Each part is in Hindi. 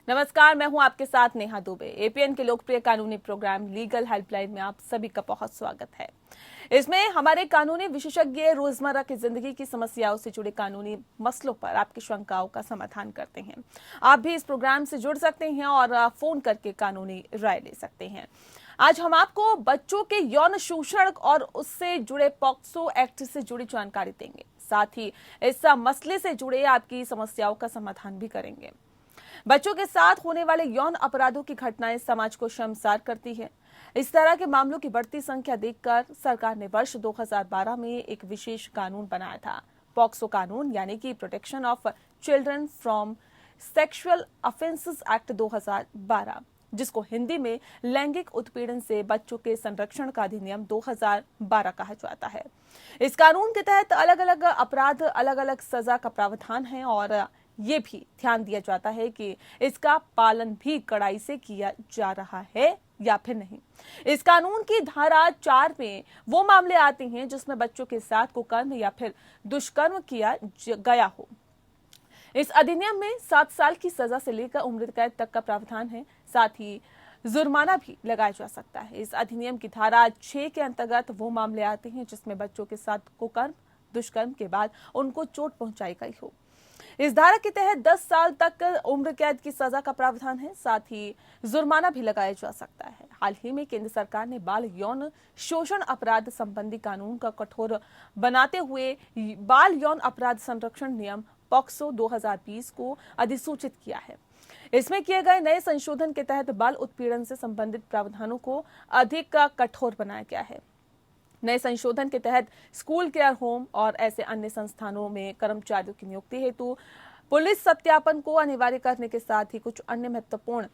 नमस्कार, मैं हूं आपके साथ नेहा दुबे। एपीएन के लोकप्रिय कानूनी प्रोग्राम लीगल हेल्पलाइन में आप सभी का बहुत स्वागत है। इसमें हमारे कानूनी विशेषज्ञ रोजमर्रा की जिंदगी की समस्याओं से जुड़े कानूनी मसलों पर आपकी शंकाओं का समाधान करते हैं। आप भी इस प्रोग्राम से जुड़ सकते हैं और फोन करके कानूनी राय ले सकते हैं। आज हम आपको बच्चों के यौन शोषण और उससे जुड़े पॉक्सो एक्ट से जुड़ी जानकारी देंगे। साथ ही इस मसले से जुड़े आपकी समस्याओं का समाधान भी करेंगे। बच्चों के साथ होने वाले यौन अपराधों की घटनाएं समाज को शर्मसार करती है। इस तरह के मामलों की बढ़ती संख्या देखकर सरकार ने वर्ष 2012 में एक विशेष कानून बनाया था, पॉक्सो कानून, यानी कि protection of children from sexual offences act 2012, जिसको हिंदी में लैंगिक उत्पीड़न से बच्चों के संरक्षण का अधिनियम 2012 कहा जाता है। इस कानून के तहत अलग अलग अपराध, अलग अलग सजा का प्रावधान है और ये भी ध्यान दिया जाता है कि इसका पालन भी कड़ाई से किया जा रहा है या फिर नहीं। इस कानून की धारा 4 में वो मामले आते हैं जिसमें बच्चों के साथ कुकर्म या फिर दुष्कर्म किया गया हो। इस अधिनियम में 7 साल की सजा से लेकर उम्र कैद तक का प्रावधान है। साथ ही जुर्माना भी लगाया जा सकता है। इस अधिनियम की धारा 6 के अंतर्गत वो मामले आते हैं जिसमें बच्चों के साथ कुकर्म, दुष्कर्म के बाद उनको चोट पहुंचाई गई हो। इस धारा के तहत 10 साल तक उम्र कैद की सजा का प्रावधान है। साथ ही जुर्माना भी लगाया जा सकता है। हाल ही में केंद्र सरकार ने बाल यौन शोषण अपराध संबंधी कानून का कठोर बनाते हुए बाल यौन अपराध संरक्षण नियम पॉक्सो 2020 को अधिसूचित किया है। इसमें किए गए नए संशोधन के तहत बाल उत्पीड़न से संबंधित प्रावधानों को अधिक कठोर बनाया गया है। नए संशोधन के तहत स्कूल, केयर होम और ऐसे अन्य संस्थानों में कर्मचारियों की नियुक्ति हेतु पुलिस सत्यापन को अनिवार्य करने के साथ ही कुछ अन्य महत्वपूर्ण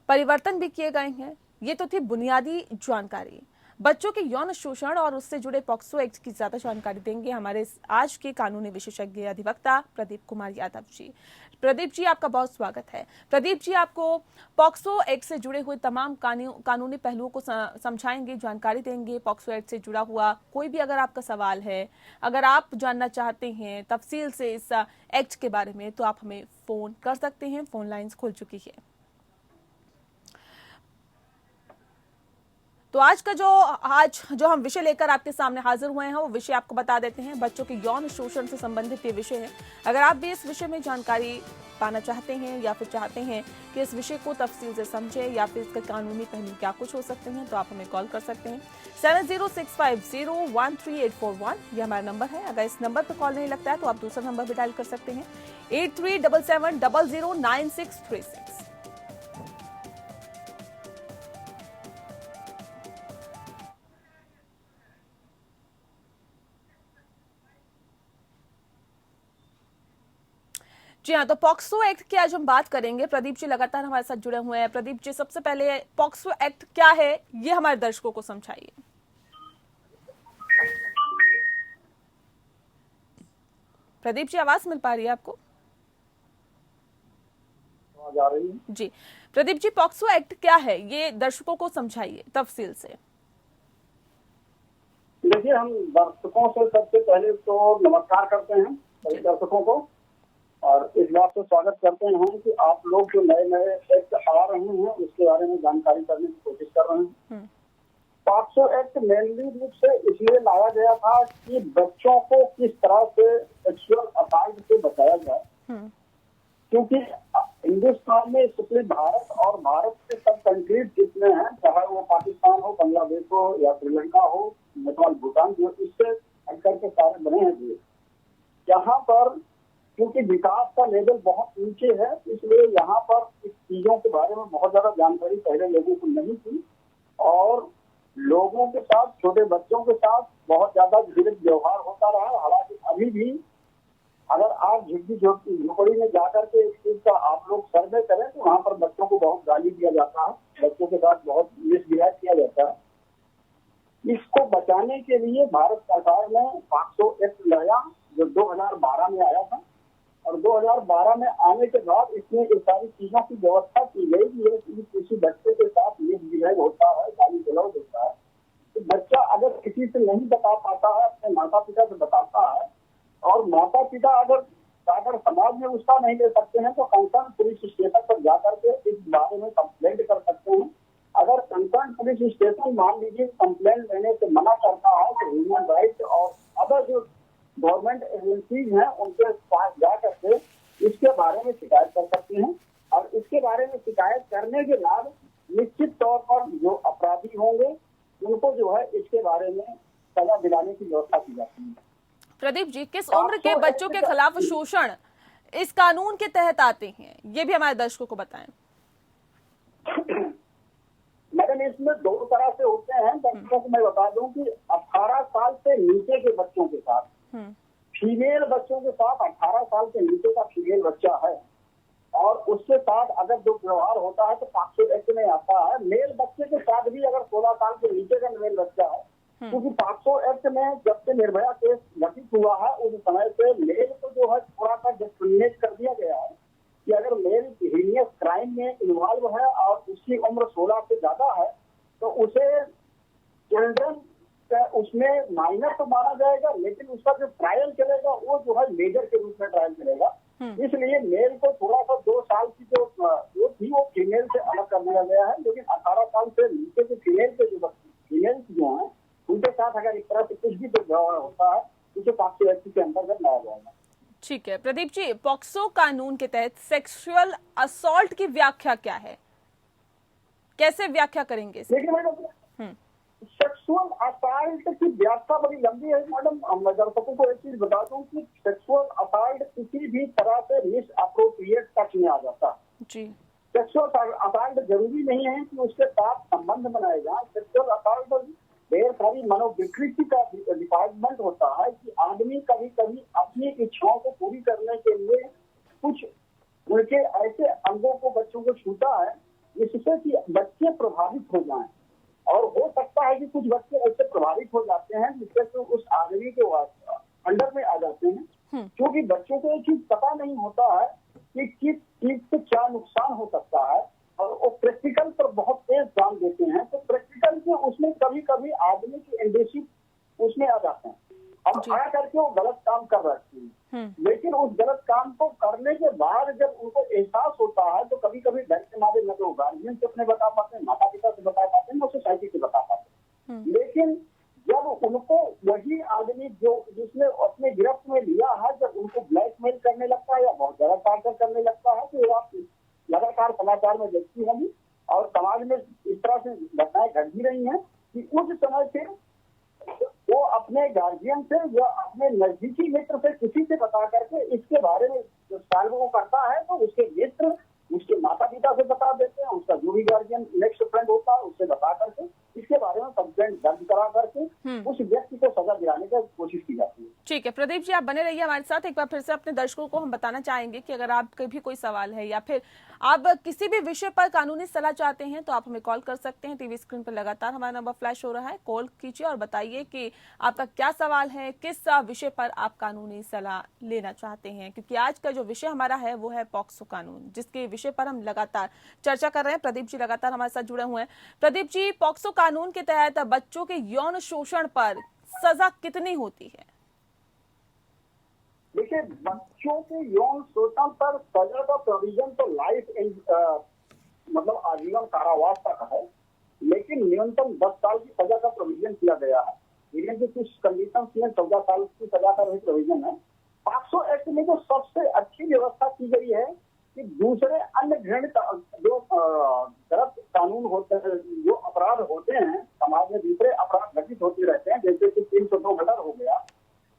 परिवर्तन भी किए गए हैं। ये तो थी बुनियादी जानकारी। बच्चों के यौन शोषण और उससे जुड़े पॉक्सो एक्ट की ज्यादा जानकारी देंगे हमारे आज के कानूनी विशेषज्ञ अधिवक्ता प्रदीप कुमार यादव जी। प्रदीप जी, आपका बहुत स्वागत है। प्रदीप जी, आपको पॉक्सो एक्ट से जुड़े हुए तमाम कानूनी पहलुओं को समझाएंगे, जानकारी देंगे। पॉक्सो एक्ट से जुड़ा हुआ कोई भी अगर आपका सवाल है, अगर आप जानना चाहते हैं तफसील से इस एक्ट के बारे में, तो आप हमें फोन कर सकते हैं। फोन लाइंस खुल चुकी है। तो आज जो हम विषय लेकर आपके सामने हाजिर हुए हैं, वो विषय आपको बता देते हैं। बच्चों के यौन शोषण से संबंधित ये विषय है। अगर आप भी इस विषय में जानकारी पाना चाहते हैं या फिर चाहते हैं कि इस विषय को तफसील से समझें या फिर इसके कानूनी पहलू क्या कुछ हो सकते हैं, तो आप हमें कॉल कर सकते हैं। 7065013841 ये हमारा नंबर है। अगर इस नंबर पर कॉल नहीं लगता है तो आप दूसरा नंबर भी डायल कर सकते हैं, 8377009636। जी हाँ, तो पॉक्सो एक्ट की आज हम बात करेंगे। प्रदीप जी लगातार हमारे साथ जुड़े हुए हैं। प्रदीप जी, सबसे पहले पॉक्सो एक्ट क्या है, ये हमारे दर्शकों को समझाइए। प्रदीप जी, आवाज मिल पा रही है आपको? जा रही है जी। प्रदीप जी, पॉक्सो एक्ट क्या है, ये दर्शकों को समझाइए तफसील से। देखिए, हम दर्शकों से सबसे पहले तो नमस्कार करते हैं सभी दर्शकों को और इस बात से स्वागत करते हैं कि आप लोग जो नए नए एक्ट आ रहे हैं उसके बारे में जानकारी करने की कोशिश कर रहे हैं। पॉक्सो एक्ट मेनली रूप से इसलिए लाया गया था कि बच्चों को किस तरह से सेक्सुअल असाइड से बचाया जाए, क्योंकि हिंदुस्तान में स्पेशली भारत और भारत के सब कंट्रीज जितने हैं, चाहे वो पाकिस्तान हो, बांग्लादेश हो या श्रीलंका हो, नेपाल, भूटान, जो इससे अंतर के सारे बने हैं देश, यहाँ पर क्योंकि विकास का लेवल बहुत नीचे है, इसलिए यहाँ पर इस चीजों के बारे में बहुत ज्यादा जानकारी पहले लोगों को नहीं थी और लोगों के साथ, छोटे बच्चों के साथ बहुत ज्यादा विपरीत व्यवहार होता रहा। हालांकि अभी भी अगर आप झुग्गी झोपड़ी में जाकर के इस चीज का आप लोग सर्वे करें तो वहाँ पर बच्चों को बहुत गाली दिया जाता है, बच्चों के साथ बहुत मिसबिहेव किया जाता है। इसको बचाने के लिए भारत सरकार ने पॉक्सो एक्ट लाया जो 2012 में आया था और 2012 में आने के बाद इसमें इस सारी चीजों की व्यवस्था की गई कि किसी बच्चे के साथ मिसबिहेव होता है, गाली गलौज होता है, तो बच्चा अगर किसी से नहीं बता पाता है, अपने माता पिता से बताता है और माता पिता अगर अगर समाज में उसका नहीं ले सकते हैं तो कंसर्न पुलिस स्टेशन पर जाकर के इस बारे में कंप्लेंट कर सकते हैं। अगर कंसर्न पुलिस स्टेशन मान लीजिए कंप्लेंट लेने से मना करता है तो ह्यूमन राइट्स और अदर जो गवर्नमेंट एजेंसीज हैं उनके पास जा करके इसके बारे में शिकायत कर सकते हैं। और इसके बारे में शिकायत करने के बाद निश्चित तौर पर जो अपराधी होंगे उनको जो है इसके बारे में सजा दिलाने की व्यवस्था की जाती है। प्रदीप जी, किस उम्र के बच्चों के खिलाफ शोषण इस कानून के तहत आते हैं, ये भी हमारे दर्शकों को बताएं। मैडम, इसमें दो तरह से होते हैं। दर्शकों को मैं बता दूं कि 18 साल से नीचे के बच्चों के साथ, फीमेल बच्चों के साथ 18 साल के नीचे का फीमेल बच्चा है और उसके साथ अगर जो व्यवहार होता है तो पॉक्सो एक्ट में आता है। मेल बच्चे के साथ भी अगर 16 साल के नीचे का मेल बच्चा है, क्योंकि पॉक्सो एक्ट में जब से निर्भया केस घटित हुआ है उस समय से मेल को जो है थोड़ा सा डिस्क्रिमिनेट कर दिया गया है कि अगर मेल हीनियस क्राइम में इन्वॉल्व है और उसकी उम्र 16 से ज्यादा है तो उसे चिल्ड्रन उसमें माइनर तो माना जाएगा, लेकिन उसका जो ट्रायल चलेगा वो जो है मेजर के रूप में ट्रायल चलेगा। इसलिए मेल को थोड़ा सा 2 साल की जो थी वो फीमेल से अलग कर दिया गया है। लेकिन 18 साल से नीचे के फीमेल जो हैं उनके साथ अगर इस तरह से कुछ भी व्यवहार होता है उसे पॉक्सो एक्ट के अंतर्गत लाया जाएगा। ठीक है प्रदीप जी, पॉक्सो कानून के तहत सेक्सुअल असॉल्ट की व्याख्या क्या है, कैसे व्याख्या करेंगे? देखिए मैडम, सेक्सुअल असॉल्ट की व्याख्या बड़ी लंबी है मैडम। मैं दर्शकों को एक चीज बता दूं कि सेक्सुअल असॉल्ट किसी भी तरह से मिस अप्रोप्रिएट टच में आ जाता है जी। सेक्सुअल असॉल्ट जरूरी नहीं है कि उसके साथ संबंध बनाए जाए। सेक्सुअल असॉल्ट ढेर सारी मनोविकृति का डिपार्टमेंट होता है कि आदमी कभी कभी अपनी इच्छाओं को पूरी करने के लिए कुछ उनके ऐसे अंगों को बच्चों को छूता है जिससे कि बच्चे प्रभावित हो जाएं। और हो सकता है कि कुछ बच्चे ऐसे प्रभावित हो जाते हैं जिससे तो उस आदमी के अंडर में आ जाते हैं, क्योंकि बच्चों को ये चीज पता नहीं होता है कि किस चीज से क्या नुकसान हो सकता है और वो प्रैक्टिकल पर बहुत तेज ध्यान देते हैं। तो प्रैक्टिकल के उसमें कभी कभी आदमी की एंडेसिव उसमें आ जाते हैं और आ करके वो गलत काम कर रहे हैं। लेकिन उस गलत काम को करने के बाद जब उनको एहसास होता है तो कभी कभी डर के मारे न तो गार्जियन से अपने बता पाते हैं, माता पिता से बता पाते हैं, न सोसाइटी से बता पाते हैं। लेकिन जब उनको वही आदमी जो जिसने अपने गिरफ्त में लिया है जब उनको ब्लैकमेल करने लगता है या बहुत ज्यादा टार्चर करने लगता है तो आप लगातार समाचार में देखती होंगी और समाज में इस तरह से घटनाएं घट भी रही हैं कि उस समय से वो अपने गार्जियन से या अपने नजदीकी मित्र से किसी से बता करके इसके बारे में सॉल्व वो करता है तो उसके मित्र उसके माता पिता से बता देते हैं, उसका जो भी गार्जियन नेक्स्ट फ्रेंड होता है उससे बता करके इसके बारे में कंप्लेंट दर्ज करा करके उस व्यक्ति को सजा दिलाने की कोशिश की जाती है। ठीक है प्रदीप जी, आप बने रहिए हमारे साथ। एक बार फिर से अपने दर्शकों को हम बताना चाहेंगे कि अगर आपके भी कोई सवाल है या फिर आप किसी भी विषय पर कानूनी सलाह चाहते हैं तो आप हमें कॉल कर सकते हैं। टीवी स्क्रीन पर लगातार हमारा नंबर फ्लैश हो रहा है, कॉल कीजिए और बताइए कि आपका क्या सवाल है, किस विषय पर आप कानूनी सलाह लेना चाहते हैं, क्योंकि आज का जो विषय हमारा है वो है पॉक्सो कानून, जिसके विषय पर हम लगातार चर्चा कर रहे हैं। प्रदीप जी लगातार हमारे साथ जुड़े हुए हैं। प्रदीप जी, पॉक्सो कानून के तहत बच्चों के यौन शोषण पर सजा कितनी होती है? देखिए, बच्चों के यौन शोषण पर सजा का प्रोविजन तो लाइफ मतलब आजीवन कारावास तक है, लेकिन न्यूनतम 10 साल की सजा का प्रोविजन किया गया है। लेकिन जो कुछ कंडीशन में 14 साल की सजा का भी प्रोविजन है। पॉक्सो एक्ट में जो सबसे अच्छी व्यवस्था की गई है कि दूसरे अन्य घृणित जो गलत कानून होते हैं, जो अपराध होते हैं समाज में, दूसरे अपराध घटित होते रहते हैं, जैसे कि 302 मर्डर हो गया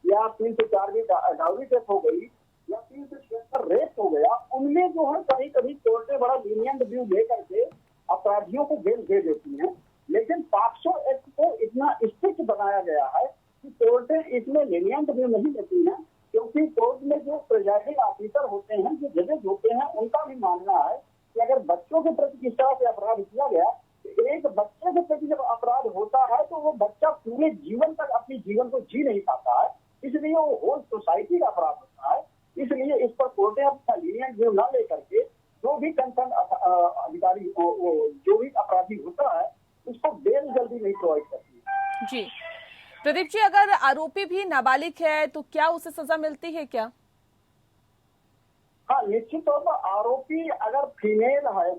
या 304 की डाउरी डेथ हो गई या 376 रेप हो गया, उनमें जो है कभी कभी कोर्टें बड़ा लीनियंट व्यू दे करके अपराधियों को बेल दे देती हैं। लेकिन पॉक्सो एक्ट को इतना स्ट्रिक्ट बनाया गया है कि कोर्टें इसमें लीनियंट व्यू नहीं देती हैं, क्योंकि कोर्ट में जो प्रिजाइडिंग ऑफिसर होते हैं, जो जजेज होते हैं, उनका भी मानना है कि अगर बच्चों के प्रति किस तरह से अपराध किया गया, एक बच्चे के प्रति जब अपराध होता है तो वो बच्चा पूरे जीवन तक अपने जीवन को जी नहीं पाता है, इसलिए वो होल सोसाइटी का अपराध होता है। इसलिए इस पर कोर्टें अपना लीनियंट व्यू न लेकर के जो भी कंसर्न अधिकारी जो भी अपराधी होता है उसको बेल जल्दी नहीं प्रोवाइड करती है। जी प्रदीप जी, अगर आरोपी भी नाबालिग है तो क्या उसे सजा मिलती है क्या? निश्चित तौर पर आरोपी अगर फीमेल है,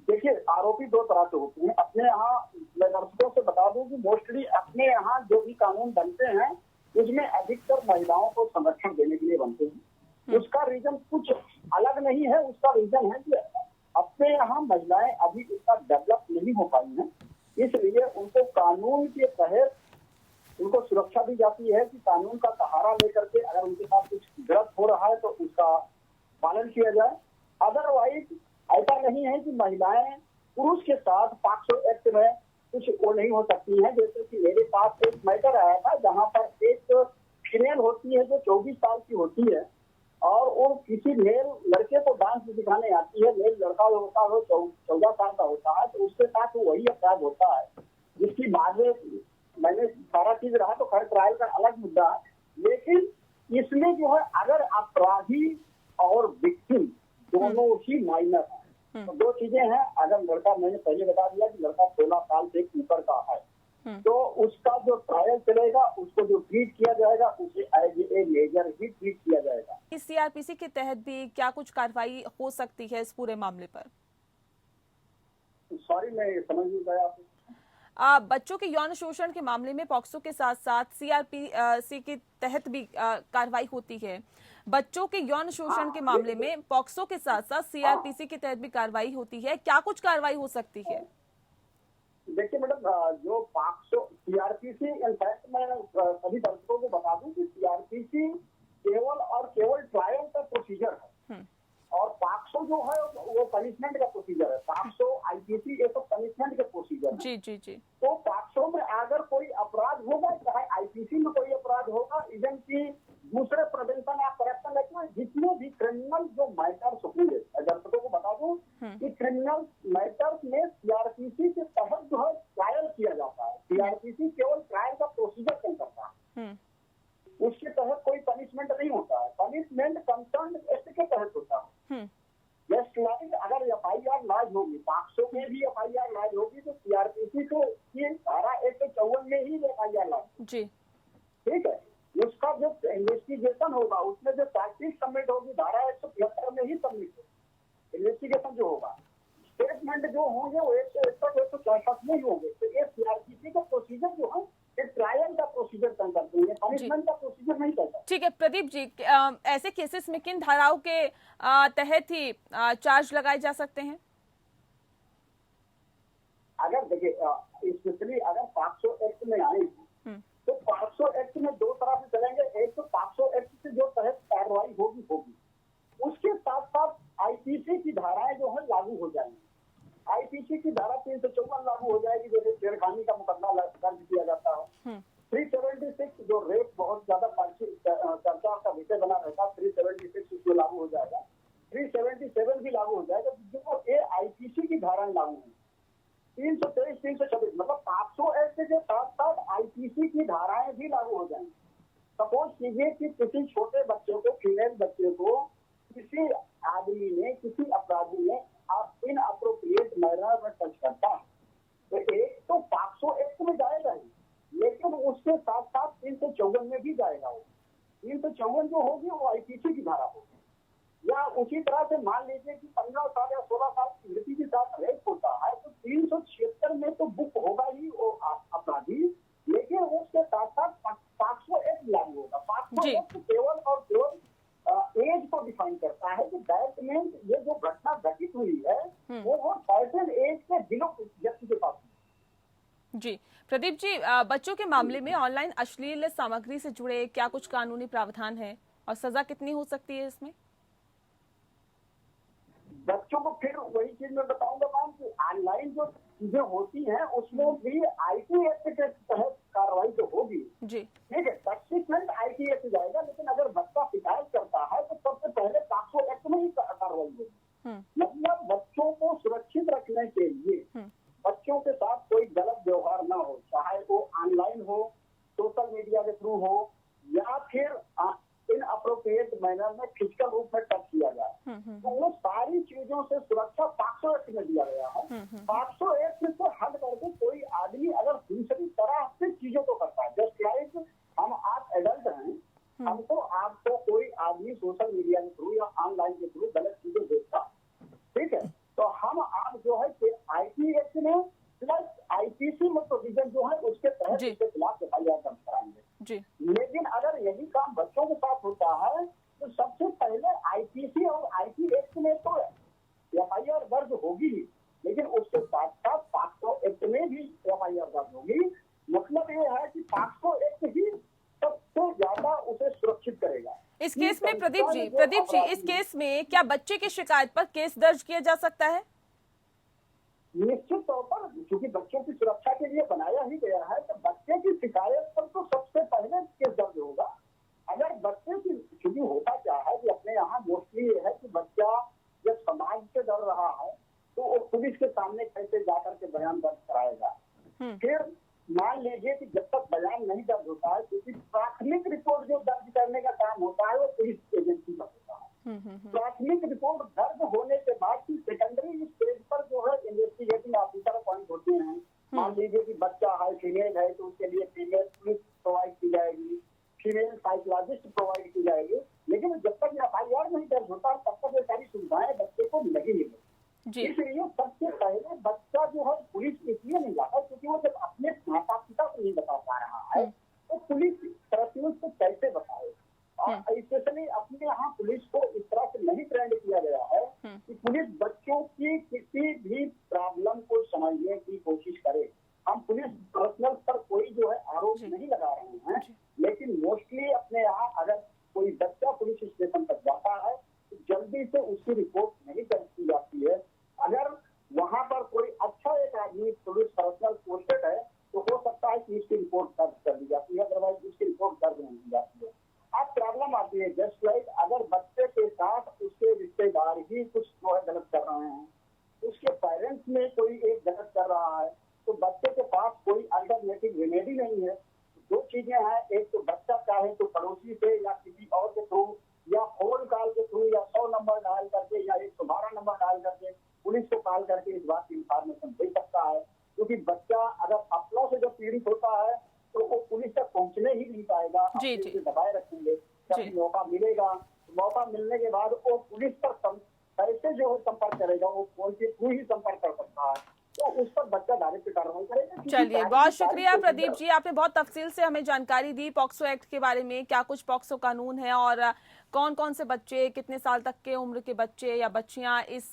देखिए आरोपी दो तरह से होते हैं। अपने यहाँ मैं दर्शकों से बता दूं कि मोस्टली अपने यहाँ जो भी कानून बनते हैं उसमें अधिकतर महिलाओं को संरक्षण देने के लिए बनते हैं। उसका रीजन कुछ अलग नहीं है, उसका रीजन है कि अपने यहाँ महिलाएं अभी इतना डेवलप नहीं हो पाई हैं, इसलिए उनको कानून के तहत उनको सुरक्षा दी जाती है कि कानून का सहारा लेकर के अगर उनके साथ कुछ गलत हो रहा है तो उसका पालन किया जाए। अदरवाइज ऐसा नहीं है कि महिलाएं पुरुष के साथ पॉक्सो एक्ट में कुछ वो नहीं हो सकती हैं। जैसे कि मेरे पास एक मैटर आया था जहां पर एक फीमेल होती है जो 24 साल की होती है और वो किसी मेल लड़के को डांस सिखाने आती है। मेल लड़का होता है 14 साल का होता है, तो उसके साथ वही अपराध होता है, जिसकी बाद में मैंने सारा चीज रहा तो खैर ट्रायल का अलग मुद्दा है। लेकिन इसमें जो है अगर अपराधी और विक्टिम दोनों ही माइनर हैं तो दो चीजें हैं। अगर लड़का, मैंने पहले बता दिया कि लड़का 16 साल से ऊपर का है तो उसका जो ट्रायल चलेगा उसको जो ट्रीट किया जाएगा उसे एज ए मेजर ही ट्रीट किया जाएगा। इस सीआरपीसी के तहत भी क्या कुछ कार्रवाई हो सकती है इस पूरे मामले पर? सॉरी मैं समझ नहीं पाया आपको। बच्चों के यौन शोषण के मामले में पॉक्सो के साथ साथ सीआरपीसी के तहत भी कार्रवाई होती है। बच्चों के यौन शोषण के मामले में पॉक्सो के साथ साथ सीआरपीसी के तहत भी कार्रवाई होती है। क्या कुछ कार्रवाई हो सकती है? देखिए मैडम, जो पॉक्सो सीआरपीसी, इनफैक्ट मैं सभी दर्शकों को बता दूं कि सीआरपीसी केवल और केवल ट्रायल का प्रोसीजर है और पॉक्सो जो है वो पनिशमेंट का प्रोसीजर है। पॉक्सो आईपीसी ये सब पनिशमेंट के प्रोसीजर है। जी जी जी। तो पॉक्सो में अगर कोई अपराध होगा, चाहे आईपीसी में कोई अपराध होगा, इवन की दूसरे प्रिवेंशन ऑफ करप्शन एक्ट में जितने भी क्रिमिनल जो मैटर्स होंगे, दर्शकों को बता दूं कि क्रिमिनल मैटर्स में सीआरपीसी के तहत जो है ट्रायल किया जाता है। सीआरपीसी केवल ट्रायल का प्रोसीजर तय करता है, उसके तहत कोई पनिशमेंट नहीं होता है। पनिशमेंट कंसर्न एक्ट के तहत होता है। जस्ट लाइक अगर एफआईआर लॉज होगी, पॉक्सो में भी एफआईआर लॉज होगी तो सीआरपीसी को ये धारा 154 में ही एफआईआर लॉज जी, ठीक है। उसका जो इन्वेस्टिगेशन होगा उसमें जो चार्जशीट सबमिट होगी धारा 173 में ही सबमिट होगी। इन्वेस्टिगेशन जो होगा, स्टेटमेंट जो होंगे वो 161 164 में ही होंगे। तो ये सीआरपीसी का प्रोसीजर जो है ट्रायल का प्रोसीजर तय करते हैं, पनिशमेंट का प्रोसीजर नहीं करता। ठीक है प्रदीप जी, ऐसे केसेस में किन धाराओं के तहत ही चार्ज लगाए जा सकते हैं? अगर देखिए स्पेशली अगर पॉक्सो एक्ट में आए तो पॉक्सो एक्ट में दो तरह से चलेंगे। एक तो पॉक्सो एक्ट से जो तहत कार्रवाई होगी उसके साथ साथ आईपीसी की धाराएं जो है लागू हो जाएंगी। आईपीसी की धारा 354 लागू हो जाएगी, जैसे छेड़खानी का मुकदमा दर्ज किया जाता है। 376 जो रेप बहुत ज्यादा चर्चा का विषय बना रहता है, 376 उसमें लागू हो जाएगा। 377 भी लागू हो जाएगा, जो ये आईपीसी की धाराएं लागू होंगी। 323 326 मतलब पॉक्सो एक्ट के साथ साथ आईपीसी की धाराएं भी लागू हो जाएंगी। सपोज कीजिए कि किसी छोटे बच्चे को, फीमेल बच्चे को किसी आदमी ने, किसी अपराधी ने इन अप्रोप्रिएट मैनर में टच करता है तो एक तो पॉक्सो एक्ट में जाएगा ही, लेकिन उसके साथ साथ 354 में भी जाएगा। वो 354 जो होगी वो आईपीसी की धारा होगी। या उसी तरह से मान लीजिए कि 15 साल या 16 साल की लड़की के साथ रेप होता है तो 376 में तो बुक होगा ही वो अपराधी, लेकिन उसके साथ साथ पॉक्सो एक्ट लागू होगा। पॉक्सो एक्ट केवल और केवल एज को डिफाइन करता है कि दैट मीन्स ये जो घटना घटित हुई है वो सर्टेन एज के बिलो व्यक्ति के पास। जी प्रदीप जी, बच्चों के मामले में ऑनलाइन अश्लील सामग्री से जुड़े क्या कुछ कानूनी प्रावधान है और सजा कितनी हो सकती है इसमें? बच्चों को फिर वही चीज मैं बताऊंगा मैम कि ऑनलाइन जो चीजें होती हैं उसमें भी आईटी एक्ट के तहत कार्रवाई तो होगी जी, ठीक है। सब्सिक्वेंट आईटी एक्ट जाएगा, लेकिन अगर बच्चा शिकायत करता है तो सबसे पहले पॉक्सो एक्ट में ही कार्रवाई होगी। मतलब बच्चों को सुरक्षित रखने के लिए बच्चों के साथ कोई गलत व्यवहार ना हो, चाहे वो ऑनलाइन हो, सोशल मीडिया के थ्रू हो या फिर इन अप्रोप्रिएट मैनर में फिजिकल रूप में टच किया जाए, तो वो सारी चीजों से सुरक्षा पॉक्सो एक्ट में दिया गया है। पॉक्सो एक्ट से हट करके कोई आदमी अगर दूसरी तरह से चीजों को करता है, जस्ट लाइक हम आप एडल्ट हैं, हमको आपको कोई आदमी सोशल मीडिया के थ्रू या FIR दर्ज कराएंगे। जी। लेकिन अगर यही काम बच्चों के साथ होता है तो सबसे पहले IPC और IT एक्ट में तो FIR दर्ज होगी ही, लेकिन उसके साथ साथ पॉक्सो एक्ट में भी FIR दर्ज होगी। मतलब ये है कि पॉक्सो एक्ट ही सबसे ज्यादा उसे सुरक्षित करेगा। इस केस में प्रदीप जी इस केस में क्या बच्चे की शिकायत पर केस दर्ज किया जा सकता है? निश्चित तौर पर, क्योंकि बच्चों की सुरक्षा के लिए बनाया ही गया है, तो बच्चे की शिकायत पर तो सबसे पहले केस दर्ज होगा। अगर बच्चे की, क्योंकि होता क्या है कि अपने यहाँ मोस्टली ये है कि बच्चा जब समाज से डर रहा है तो वो पुलिस के सामने कैसे जाकर के बयान दर्ज कराएगा। फिर मान लीजिए कि जब तक बयान नहीं दर्ज होता है, क्योंकि प्राथमिक रिपोर्ट जो दर्ज करने का काम होता है वो पुलिस एजेंसी का होता है। प्राथमिक रिपोर्ट दर्ज होने के बाद की सेकेंडरी स्टेज पर जो है इन्वेस्टिगेटिंग ऑफिसर अपॉइंट होते हैं। मान लीजिए कि बच्चा है, फीमेल है, तो उसके लिए फीमेल पुलिस प्रोवाइड की जाएगी, फीमेल साइकोलॉजिस्ट प्रोवाइड की जाएगी। लेकिन जब तक FIR नहीं दर्ज होता तब तक ये सारी सुविधाएं बच्चे को नहीं मिलेगी। इसलिए सबसे पहले बच्चा जो है पुलिस इसलिए नहीं जाता क्योंकि वो जब अपने माता पिता को नहीं बता पा रहा है तो पुलिस तरफ को कैसे बताए। और स्पेशली अपने यहाँ पुलिस को इस तरह से नहीं ट्रेंड किया गया है कि पुलिस बच्चों की किसी भी प्रॉब्लम को समझने की कोशिश करे। हम पुलिस पर्सनल पर कोई जो है आरोप नहीं लगा रहे हैं, लेकिन मोस्टली अपने यहाँ अगर कोई बच्चा पुलिस स्टेशन तक जाता है तो जल्दी से उसकी रिपोर्ट नहीं दर्ज की जाती है। अगर वहाँ पर कोई अच्छा एक आदमी पुलिस पर्सनल पोस्टेड है तो हो सकता है कि इसकी रिपोर्ट दर्ज कर दी जाती है, अदरवाइज इसकी रिपोर्ट दर्ज नहीं की जाती है। अब प्रॉब्लम आती है जस्ट लाइक अगर बच्चे के साथ उसके रिश्तेदार ही कुछ जो है गलत कर रहे हैं, उसके पेरेंट्स में कोई एक गलत कर रहा है तो बच्चे के पास कोई अल्टरनेटिव रेमेडी नहीं है। दो चीजें हैं, एक तो बच्चा चाहे तो पड़ोसी से या किसी और के थ्रू या फोन कॉल के थ्रू या 100 नंबर डायल करके या 112 नंबर डायल करके पुलिस को कॉल करके इस बात की इंफॉर्मेशन दे सकता है। क्योंकि बच्चा अगर अपनों से जब पीड़ित होता है तो वो पुलिस तक पहुंचने ही नहीं पाएगा, उसे दबाए रखेंगे। जब मौका मिलेगा, मौका मिलने के बाद वो पुलिस पर कैसे जो है संपर्क करेगा, वो फोन के थ्रू ही संपर्क कर सकता है, तो उस पर बच्चा डायरेक्ट कार्रवाई करेगा। चलिए, बहुत शुक्रिया प्रदीप जी, आपने बहुत तफसील से हमें जानकारी दी पॉक्सो एक्ट के बारे में, क्या कुछ पॉक्सो कानून है और कौन कौन से बच्चे, कितने साल तक के उम्र के बच्चे या बच्चियां इस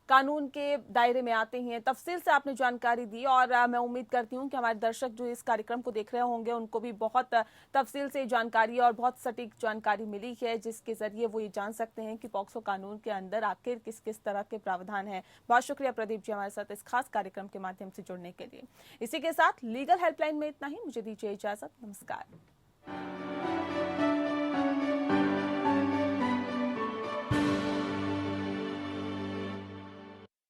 कानून के दायरे में आते हैं। तफसील से आपने जानकारी दी और मैं उम्मीद करती हूं कि हमारे दर्शक जो इस कार्यक्रम को देख रहे होंगे उनको भी बहुत तफसील से जानकारी और बहुत सटीक जानकारी मिली है, जिसके जरिए वो ये जान सकते हैं कि पॉक्सो कानून के अंदर आखिर किस किस तरह के प्रावधान हैं। बहुत शुक्रिया प्रदीप जी हमारे साथ इस खास कार्यक्रम के माध्यम से जुड़ने के लिए। इसी के साथ लीगल हेल्पलाइन में इतना ही, मुझे दीजिए इजाजत, नमस्कार।